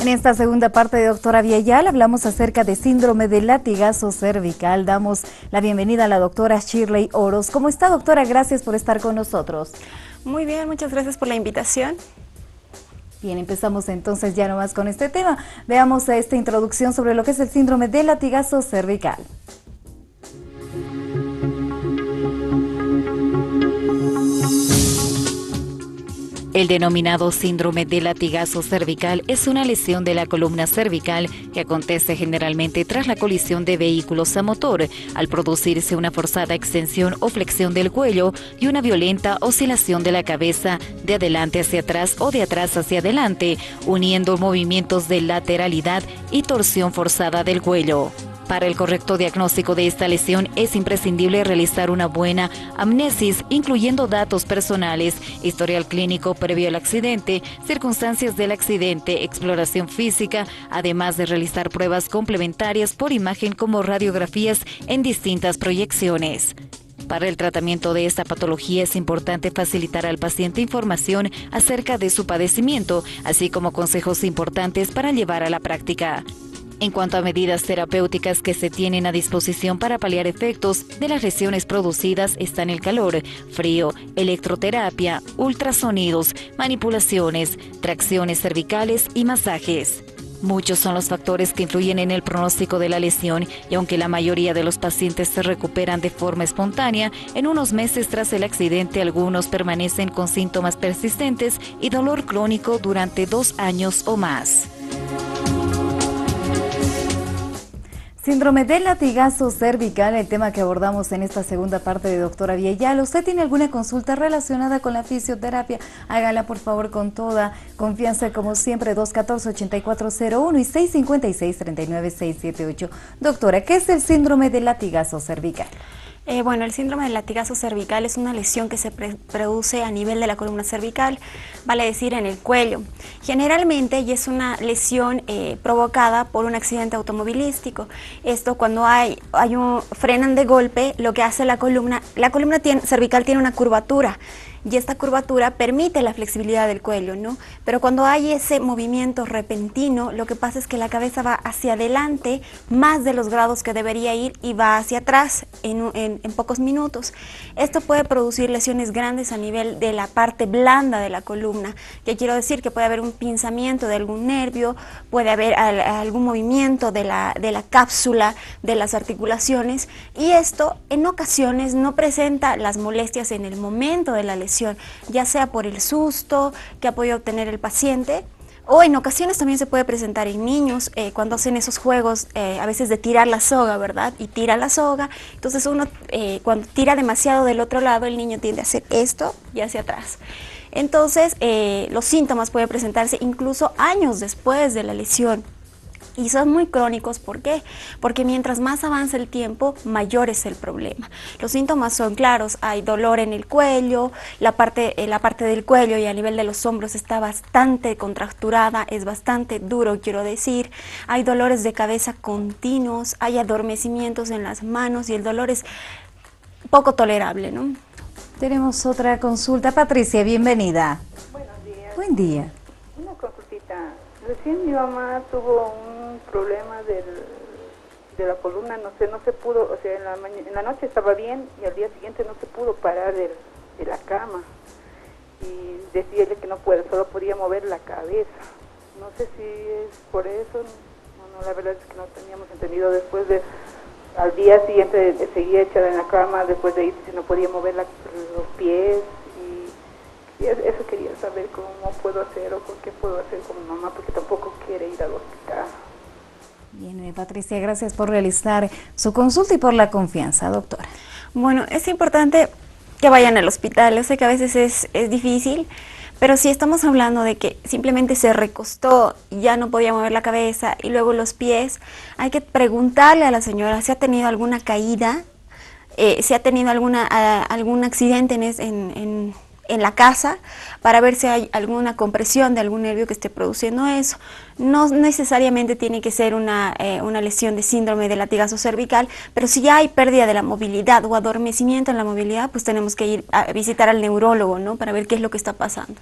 En esta segunda parte de Doctora Viayal hablamos acerca de síndrome de latigazo cervical. Damos la bienvenida a la doctora Shirley Oros. ¿Cómo está, doctora? Gracias por estar con nosotros. Muy bien, muchas gracias por la invitación. Bien, empezamos entonces ya nomás con este tema. Veamos esta introducción sobre lo que es el síndrome de latigazo cervical. El denominado síndrome de latigazo cervical es una lesión de la columna cervical que acontece generalmente tras la colisión de vehículos a motor, al producirse una forzada extensión o flexión del cuello y una violenta oscilación de la cabeza de adelante hacia atrás o de atrás hacia adelante, uniendo movimientos de lateralidad y torsión forzada del cuello. Para el correcto diagnóstico de esta lesión es imprescindible realizar una buena amnesis, incluyendo datos personales, historial clínico previo al accidente, circunstancias del accidente, exploración física, además de realizar pruebas complementarias por imagen como radiografías en distintas proyecciones. Para el tratamiento de esta patología es importante facilitar al paciente información acerca de su padecimiento, así como consejos importantes para llevar a la práctica. En cuanto a medidas terapéuticas que se tienen a disposición para paliar efectos de las lesiones producidas están el calor, frío, electroterapia, ultrasonidos, manipulaciones, tracciones cervicales y masajes. Muchos son los factores que influyen en el pronóstico de la lesión y aunque la mayoría de los pacientes se recuperan de forma espontánea, en unos meses tras el accidente algunos permanecen con síntomas persistentes y dolor crónico durante 2 años o más. Síndrome de latigazo cervical, el tema que abordamos en esta segunda parte de Doctora Viayal. ¿Usted tiene alguna consulta relacionada con la fisioterapia? Hágala por favor con toda confianza, como siempre, 214-8401 y 656-39678. Doctora, ¿qué es el síndrome de latigazo cervical? Bueno, el síndrome del latigazo cervical es una lesión que se produce a nivel de la columna cervical, vale decir en el cuello. Generalmente y es una lesión provocada por un accidente automovilístico. Esto cuando frenan de golpe, lo que hace la columna cervical tiene una curvatura. Y esta curvatura permite la flexibilidad del cuello, ¿no? Pero cuando hay ese movimiento repentino, lo que pasa es que la cabeza va hacia adelante más de los grados que debería ir y va hacia atrás en pocos minutos. Esto puede producir lesiones grandes a nivel de la parte blanda de la columna, que quiero decir que puede haber un pinzamiento de algún nervio, puede haber algún movimiento de la cápsula de las articulaciones, y esto en ocasiones no presenta las molestias en el momento de la lesión, ya sea por el susto que ha podido obtener el paciente, o en ocasiones también se puede presentar en niños cuando hacen esos juegos a veces de tirar la soga, ¿verdad? Y tira la soga, entonces uno cuando tira demasiado del otro lado, el niño tiende a hacer esto y hacia atrás. Entonces los síntomas pueden presentarse incluso años después de la lesión. Y son muy crónicos, ¿por qué? Porque mientras más avanza el tiempo, mayor es el problema. Los síntomas son claros, hay dolor en el cuello, la parte del cuello y a nivel de los hombros está bastante contracturada, es bastante duro, quiero decir. Hay dolores de cabeza continuos, hay adormecimientos en las manos y el dolor es poco tolerable, ¿no? Tenemos otra consulta. Patricia, bienvenida. Buenos días. Buen día. Una consultita. Recién mi mamá tuvo un problema de la columna, no se pudo, o sea, en la noche estaba bien y al día siguiente no se pudo parar de la cama. Y decíale que no puede, solo podía mover la cabeza. No sé si es por eso, no, la verdad es que no teníamos entendido. Al día siguiente seguía echada en la cama, después de ahí no podía mover los pies. Y eso quería saber cómo puedo hacer o por qué puedo hacer con mi mamá, porque tampoco quiere ir al hospital. Bien, Patricia, gracias por realizar su consulta y por la confianza, doctora. Bueno, es importante que vayan al hospital. Yo sé que a veces es difícil, pero si estamos hablando de que simplemente se recostó y ya no podía mover la cabeza y luego los pies, hay que preguntarle a la señora si ha tenido alguna caída, si ha tenido algún accidente en la casa, para ver si hay alguna compresión de algún nervio que esté produciendo eso. No necesariamente tiene que ser una lesión de síndrome de latigazo cervical, pero si ya hay pérdida de la movilidad o adormecimiento en la movilidad, pues tenemos que ir a visitar al neurólogo, ¿no? Para ver qué es lo que está pasando.